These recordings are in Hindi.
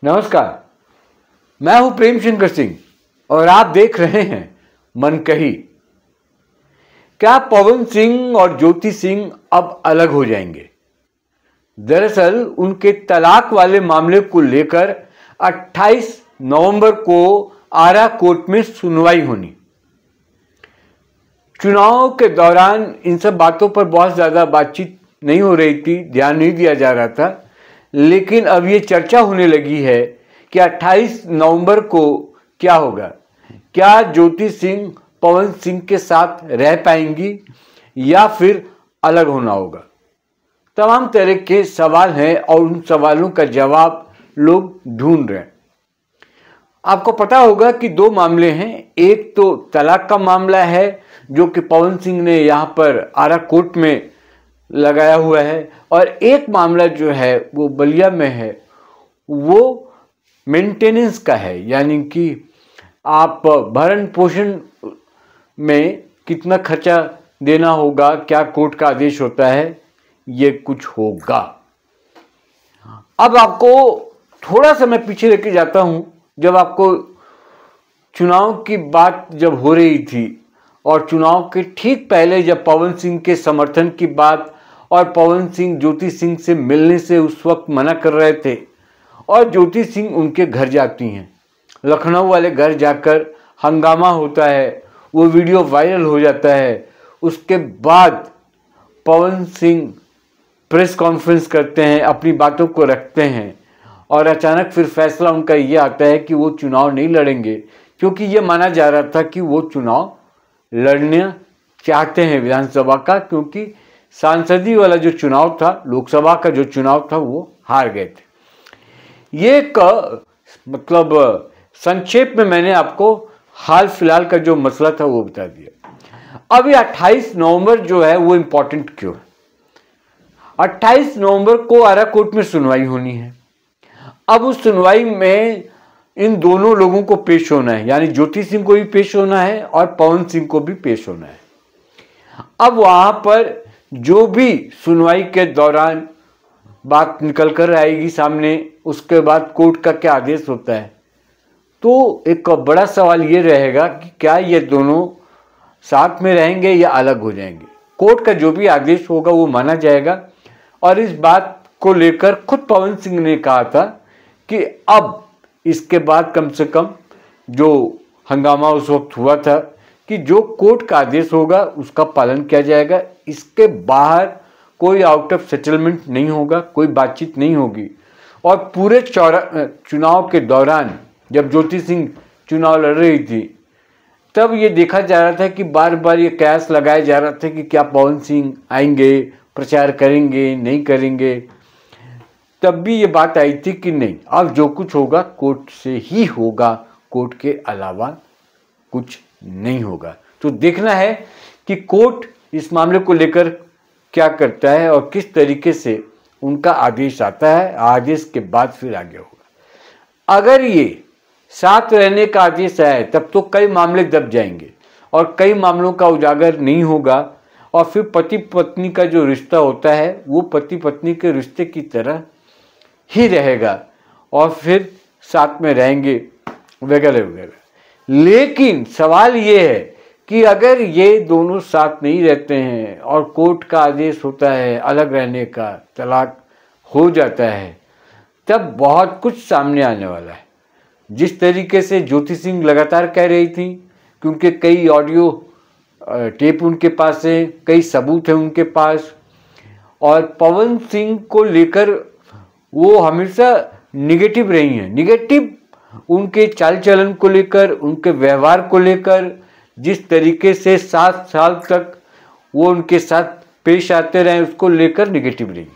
नमस्कार, मैं हूं प्रेम शंकर सिंह और आप देख रहे हैं मनकही। क्या पवन सिंह और ज्योति सिंह अब अलग हो जाएंगे? दरअसल उनके तलाक वाले मामले को लेकर 28 नवंबर को आरा कोर्ट में सुनवाई होनी। चुनाव के दौरान इन सब बातों पर बहुत ज्यादा बातचीत नहीं हो रही थी, ध्यान नहीं दिया जा रहा था, लेकिन अब ये चर्चा होने लगी है कि 28 नवंबर को क्या होगा। क्या ज्योति सिंह पवन सिंह के साथ रह पाएंगी या फिर अलग होना होगा? तमाम तरह के सवाल हैं और उन सवालों का जवाब लोग ढूंढ रहे हैं। आपको पता होगा कि दो मामले हैं। एक तो तलाक का मामला है जो कि पवन सिंह ने यहाँ पर आरा कोर्ट में लगाया हुआ है, और एक मामला जो है वो बलिया में है, वो मेंटेनेंस का है, यानी कि आप भरण पोषण में कितना खर्चा देना होगा, क्या कोर्ट का आदेश होता है, ये कुछ होगा। अब आपको थोड़ा सा मैं पीछे लेके जाता हूं, जब आपको चुनाव की बात जब हो रही थी और चुनाव के ठीक पहले जब पवन सिंह के समर्थन की बात और पवन सिंह ज्योति सिंह से मिलने से उस वक्त मना कर रहे थे, और ज्योति सिंह उनके घर जाती हैं, लखनऊ वाले घर जाकर हंगामा होता है, वो वीडियो वायरल हो जाता है। उसके बाद पवन सिंह प्रेस कॉन्फ्रेंस करते हैं, अपनी बातों को रखते हैं, और अचानक फिर फैसला उनका ये आता है कि वो चुनाव नहीं लड़ेंगे, क्योंकि ये माना जा रहा था कि वो चुनाव लड़ना चाहते हैं विधानसभा का, क्योंकि सांसदीय वाला जो चुनाव था, लोकसभा का जो चुनाव था, वो हार गए थे। ये मतलब संक्षेप में मैंने आपको हाल फिलहाल का जो मसला था वो बता दिया। अब ये 28 नवंबर जो है वो इम्पोर्टेंट क्यों है? 28 नवंबर को आरा कोर्ट में सुनवाई होनी है। अब उस सुनवाई में इन दोनों लोगों को पेश होना है, यानी ज्योति सिंह को भी पेश होना है और पवन सिंह को भी पेश होना है। अब वहां पर जो भी सुनवाई के दौरान बात निकल कर आएगी सामने, उसके बाद कोर्ट का क्या आदेश होता है, तो एक बड़ा सवाल ये रहेगा कि क्या ये दोनों साथ में रहेंगे या अलग हो जाएंगे। कोर्ट का जो भी आदेश होगा वो माना जाएगा, और इस बात को लेकर खुद पवन सिंह ने कहा था कि अब इसके बाद कम से कम जो हंगामा उस वक्त हुआ था कि जो कोर्ट का आदेश होगा उसका पालन किया जाएगा, इसके बाहर कोई आउट ऑफ सेटलमेंट नहीं होगा, कोई बातचीत नहीं होगी। और पूरे चुनाव के दौरान जब ज्योति सिंह चुनाव लड़ रही थी, तब ये देखा जा रहा था कि बार बार ये कयास लगाया जा रहा था कि क्या पवन सिंह आएंगे, प्रचार करेंगे, नहीं करेंगे। तब भी ये बात आई थी कि नहीं, अब जो कुछ होगा कोर्ट से ही होगा, कोर्ट के अलावा कुछ नहीं होगा। तो देखना है कि कोर्ट इस मामले को लेकर क्या करता है और किस तरीके से उनका आदेश आता है। आदेश के बाद फिर आगे होगा। अगर ये साथ रहने का आदेश आए तब तो कई मामले दब जाएंगे और कई मामलों का उजागर नहीं होगा, और फिर पति पत्नी का जो रिश्ता होता है वो पति पत्नी के रिश्ते की तरह ही रहेगा, और फिर साथ में रहेंगे वगैरह वगैरह। लेकिन सवाल ये है कि अगर ये दोनों साथ नहीं रहते हैं और कोर्ट का आदेश होता है अलग रहने का, तलाक हो जाता है, तब बहुत कुछ सामने आने वाला है। जिस तरीके से ज्योति सिंह लगातार कह रही थी, क्योंकि कई ऑडियो टेप उनके पास है, कई सबूत है उनके पास, और पवन सिंह को लेकर वो हमेशा निगेटिव रही हैं। निगेटिव उनके चाल चलन को लेकर, उनके व्यवहार को लेकर, जिस तरीके से 7 साल तक वो उनके साथ पेश आते रहे, उसको लेकर निगेटिव रही।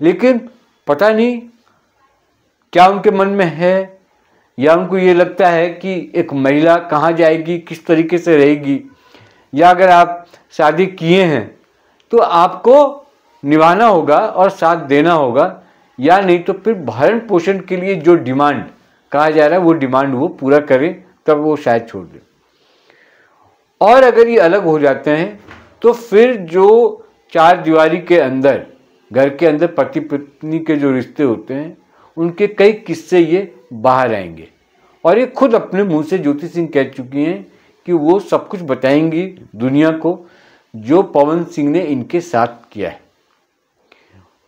लेकिन पता नहीं क्या उनके मन में है, या उनको ये लगता है कि एक महिला कहाँ जाएगी, किस तरीके से रहेगी, या अगर आप शादी किए हैं तो आपको निभाना होगा और साथ देना होगा, या नहीं तो फिर भरण पोषण के लिए जो डिमांड कहा जा रहा है वो डिमांड वो पूरा करें, तब वो शायद छोड़ दें। और अगर ये अलग हो जाते हैं तो फिर जो 4 दीवारी के अंदर, घर के अंदर पति पत्नी के जो रिश्ते होते हैं उनके कई किस्से ये बाहर आएंगे। और ये खुद अपने मुंह से ज्योति सिंह कह चुकी हैं कि वो सब कुछ बताएंगी दुनिया को जो पवन सिंह ने इनके साथ किया है।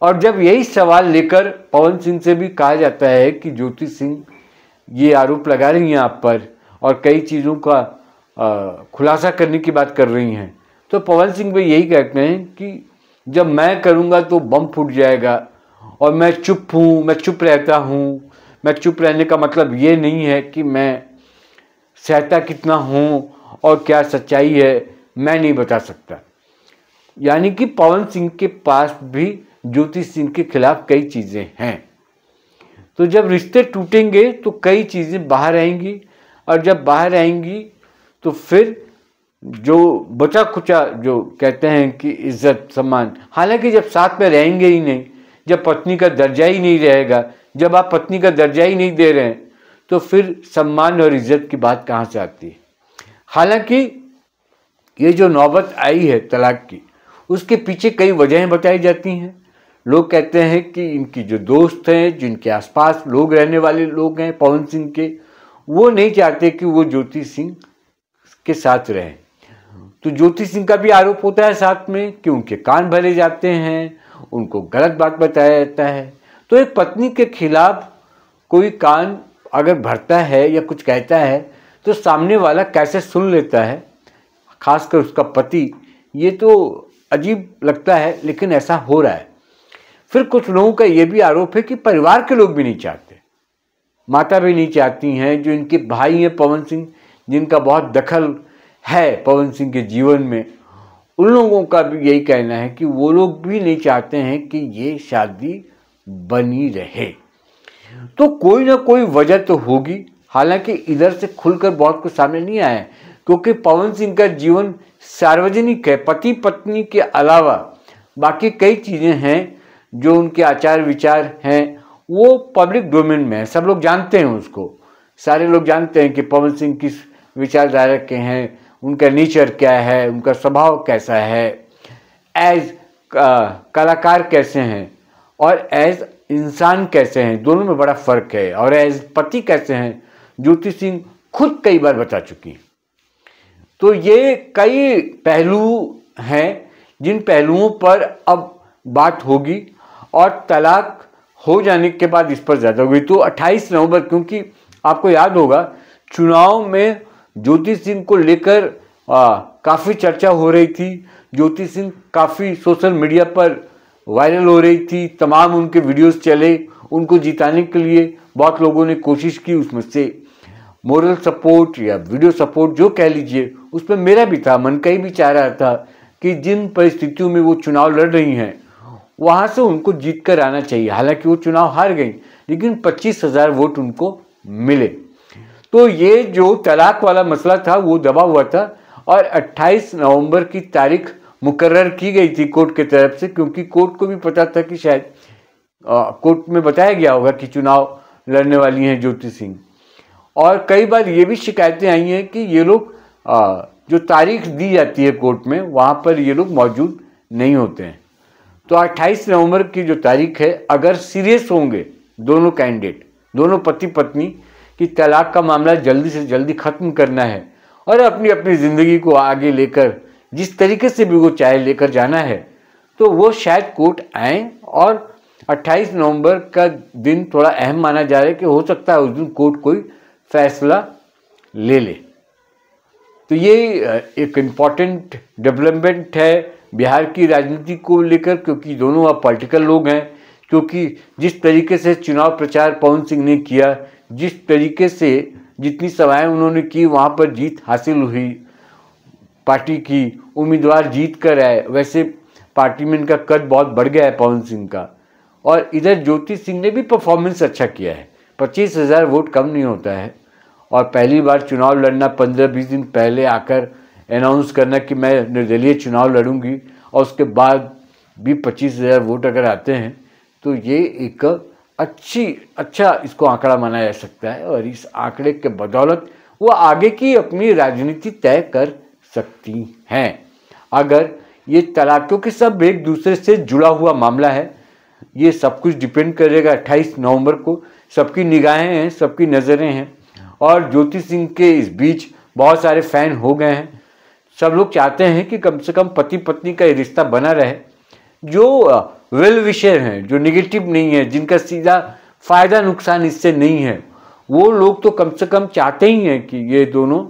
और जब यही सवाल लेकर पवन सिंह से भी कहा जाता है कि ज्योति सिंह ये आरोप लगा रही हैं आप पर और कई चीज़ों का खुलासा करने की बात कर रही हैं, तो पवन सिंह भी यही कहते हैं कि जब मैं करूँगा तो बम फूट जाएगा और मैं चुप हूँ, मैं चुप रहता हूँ। मैं चुप रहने का मतलब ये नहीं है कि मैं सहता कितना हूँ और क्या सच्चाई है मैं नहीं बता सकता। यानी कि पवन सिंह के पास भी ज्योति सिंह के खिलाफ कई चीज़ें हैं। तो जब रिश्ते टूटेंगे तो कई चीज़ें बाहर आएंगी और जब बाहर आएंगी तो फिर जो बचा खुचा जो कहते हैं कि इज्जत सम्मान, हालांकि जब साथ में रहेंगे ही नहीं, जब पत्नी का दर्जा ही नहीं रहेगा, जब आप पत्नी का दर्जा ही नहीं दे रहे हैं तो फिर सम्मान और इज्जत की बात कहाँ से आती है। हालांकि ये जो नौबत आई है तलाक की, उसके पीछे कई वजहें बताई जाती हैं। लोग कहते हैं कि इनकी जो दोस्त हैं, जिनके आसपास लोग रहने वाले लोग हैं पवन सिंह के, वो नहीं चाहते कि वो ज्योति सिंह के साथ रहें। तो ज्योति सिंह का भी आरोप होता है साथ में कि उनके कान भरे जाते हैं, उनको गलत बात बताया जाता है। तो एक पत्नी के खिलाफ कोई कान अगर भरता है या कुछ कहता है तो सामने वाला कैसे सुन लेता है, खासकर उसका पति, ये तो अजीब लगता है, लेकिन ऐसा हो रहा है। फिर कुछ लोगों का ये भी आरोप है कि परिवार के लोग भी नहीं चाहते, माता भी नहीं चाहती हैं, जो इनके भाई हैं पवन सिंह, जिनका बहुत दखल है पवन सिंह के जीवन में, उन लोगों का भी यही कहना है कि वो लोग भी नहीं चाहते हैं कि ये शादी बनी रहे। तो कोई ना कोई वजह तो होगी। हालांकि इधर से खुलकर बहुत कुछ सामने नहीं आया है, क्योंकि पवन सिंह का जीवन सार्वजनिक है। पति पत्नी के अलावा बाकी कई चीज़ें हैं जो उनके आचार विचार हैं, वो पब्लिक डोमेन में है, सब लोग जानते हैं उसको। सारे लोग जानते हैं कि पवन सिंह किस विचारधारा के हैं, उनका नेचर क्या है, उनका स्वभाव कैसा है, एज कलाकार कैसे हैं और एज इंसान कैसे हैं, दोनों में बड़ा फर्क है। और एज पति कैसे हैं, ज्योति सिंह खुद कई बार बता चुकी हैं। तो ये कई पहलू हैं जिन पहलुओं पर अब बात होगी और तलाक हो जाने के बाद इस पर ज़्यादा होगी। तो 28 नवंबर, क्योंकि आपको याद होगा चुनाव में ज्योति सिंह को लेकर काफ़ी चर्चा हो रही थी, ज्योति सिंह काफ़ी सोशल मीडिया पर वायरल हो रही थी, तमाम उनके वीडियोस चले, उनको जिताने के लिए बहुत लोगों ने कोशिश की, उसमें से मोरल सपोर्ट या वीडियो सपोर्ट जो कह लीजिए, उस पर मेरा भी था, मन कहीं भी चाह रहा था कि जिन परिस्थितियों में वो चुनाव लड़ रही हैं वहाँ से उनको जीत कर आना चाहिए। हालांकि वो चुनाव हार गई, लेकिन 25,000 वोट उनको मिले। तो ये जो तलाक वाला मसला था वो दबा हुआ था और 28 नवंबर की तारीख मुकर्रर की गई थी कोर्ट की तरफ से, क्योंकि कोर्ट को भी पता था कि शायद कोर्ट में बताया गया होगा कि चुनाव लड़ने वाली हैं ज्योति सिंह। और कई बार ये भी शिकायतें आई हैं कि ये लोग जो तारीख दी जाती है कोर्ट में, वहाँ पर ये लोग मौजूद नहीं होते हैं। तो 28 नवंबर की जो तारीख है, अगर सीरियस होंगे दोनों कैंडिडेट, दोनों पति पत्नी, कि तलाक का मामला जल्दी से जल्दी ख़त्म करना है और अपनी अपनी ज़िंदगी को आगे लेकर जिस तरीके से भी वो चाहे लेकर जाना है, तो वो शायद कोर्ट आएँ। और 28 नवंबर का दिन थोड़ा अहम माना जा रहा है कि हो सकता है उस दिन कोर्ट कोई फैसला ले ले। तो ये एक इम्पॉर्टेंट डेवलपमेंट है बिहार की राजनीति को लेकर, क्योंकि दोनों अब पॉलिटिकल लोग हैं। क्योंकि जिस तरीके से चुनाव प्रचार पवन सिंह ने किया, जिस तरीके से जितनी सभाएं उन्होंने की, वहाँ पर जीत हासिल हुई, पार्टी की उम्मीदवार जीत कर आए, वैसे पार्टी में इनका कद बहुत बढ़ गया है पवन सिंह का। और इधर ज्योति सिंह ने भी परफॉर्मेंस अच्छा किया है, 25,000 वोट कम नहीं होता है। और पहली बार चुनाव लड़ना, 15-20 दिन पहले आकर अनाउंस करना कि मैं निर्दलीय चुनाव लड़ूंगी, और उसके बाद भी 25,000 वोट अगर आते हैं, तो ये एक अच्छा इसको आंकड़ा माना जा सकता है। और इस आंकड़े के बदौलत वो आगे की अपनी राजनीति तय कर सकती हैं। अगर ये तलाकों के सब एक दूसरे से जुड़ा हुआ मामला है, ये सब कुछ डिपेंड करेगा 28 नवंबर को। सबकी निगाहें हैं, सबकी नज़रें हैं और ज्योति सिंह के इस बीच बहुत सारे फैन हो गए हैं। सब लोग चाहते हैं कि कम से कम पति पत्नी का ये रिश्ता बना रहे, जो वेल विशर हैं, जो निगेटिव नहीं है, जिनका सीधा फायदा नुकसान इससे नहीं है, वो लोग तो कम से कम चाहते ही हैं कि ये दोनों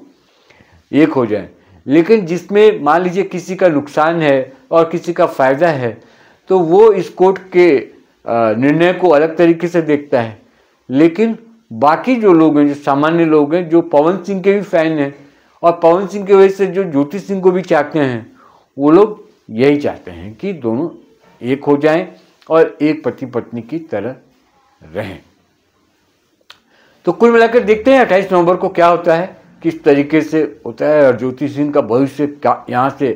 एक हो जाएं। लेकिन जिसमें मान लीजिए किसी का नुकसान है और किसी का फायदा है, तो वो इस कोर्ट के निर्णय को अलग तरीके से देखता है। लेकिन बाकी जो लोग हैं, जो सामान्य लोग हैं, जो पवन सिंह के भी फैन हैं और पवन सिंह की वजह से जो ज्योति सिंह को भी चाहते हैं, वो लोग यही चाहते हैं कि दोनों एक हो जाएं और एक पति पत्नी की तरह रहें। तो कुल मिलाकर देखते हैं 28 नवंबर को क्या होता है, किस तरीके से होता है और ज्योति सिंह का भविष्य यहाँ से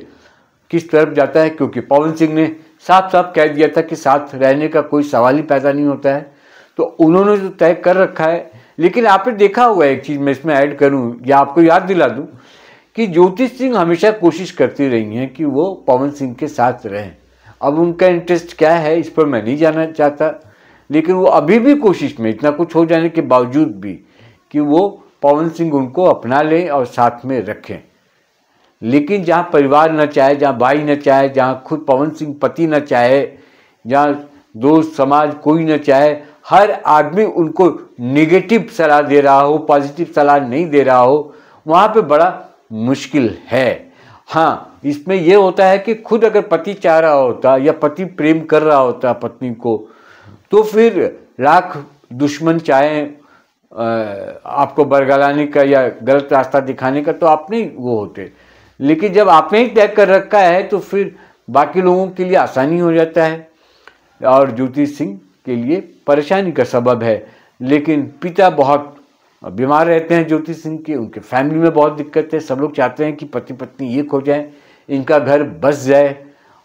किस तरफ जाता है। क्योंकि पवन सिंह ने साफ साफ कह दिया था कि साथ रहने का कोई सवाल ही पैदा नहीं होता है, तो उन्होंने जो तय कर रखा है। लेकिन आपने देखा हुआ एक चीज़ मैं इसमें ऐड करूं या आपको याद दिला दूं कि ज्योति सिंह हमेशा कोशिश करती रही हैं कि वो पवन सिंह के साथ रहें। अब उनका इंटरेस्ट क्या है इस पर मैं नहीं जानना चाहता, लेकिन वो अभी भी कोशिश में, इतना कुछ हो जाने के बावजूद भी, कि वो पवन सिंह उनको अपना लें और साथ में रखें। लेकिन जहाँ परिवार न चाहे, जहाँ भाई न चाहे, जहाँ खुद पवन सिंह पति न चाहे, जहाँ दोस्त समाज कोई न चाहे, हर आदमी उनको नेगेटिव सलाह दे रहा हो, पॉजिटिव सलाह नहीं दे रहा हो, वहाँ पे बड़ा मुश्किल है। हाँ, इसमें यह होता है कि खुद अगर पति चाह रहा होता या पति प्रेम कर रहा होता पत्नी को, तो फिर लाख दुश्मन चाहे आपको बरगलाने का या गलत रास्ता दिखाने का, तो आपने ही वो होते। लेकिन जब आपने ही तय कर रखा है तो फिर बाकी लोगों के लिए आसानी हो जाता है और ज्योति सिंह के लिए परेशानी का सबब है। लेकिन पिता बहुत बीमार रहते हैं ज्योति सिंह के, उनके फैमिली में बहुत दिक्कत है। सब लोग चाहते हैं कि पति पत्नी एक हो जाए, इनका घर बस जाए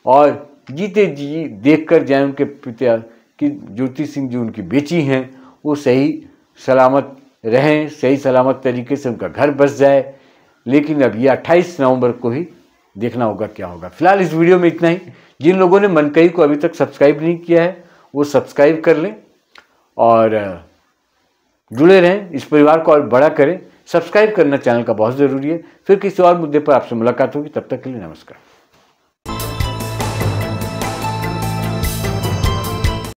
और जीते जी देख कर जाए उनके पिता कि ज्योति सिंह जो उनकी बेटी हैं वो सही सलामत रहें, सही सलामत तरीके से उनका घर बस जाए। लेकिन अब ये 28 नवंबर को ही देखना होगा क्या होगा। फिलहाल इस वीडियो में इतना ही। जिन लोगों ने मनकही को अभी तक सब्सक्राइब नहीं किया है वो सब्सक्राइब कर लें और जुड़े रहें, इस परिवार को और बड़ा करें। सब्सक्राइब करना चैनल का बहुत ज़रूरी है। फिर किसी और मुद्दे पर आपसे मुलाकात होगी, तब तक के लिए नमस्कार।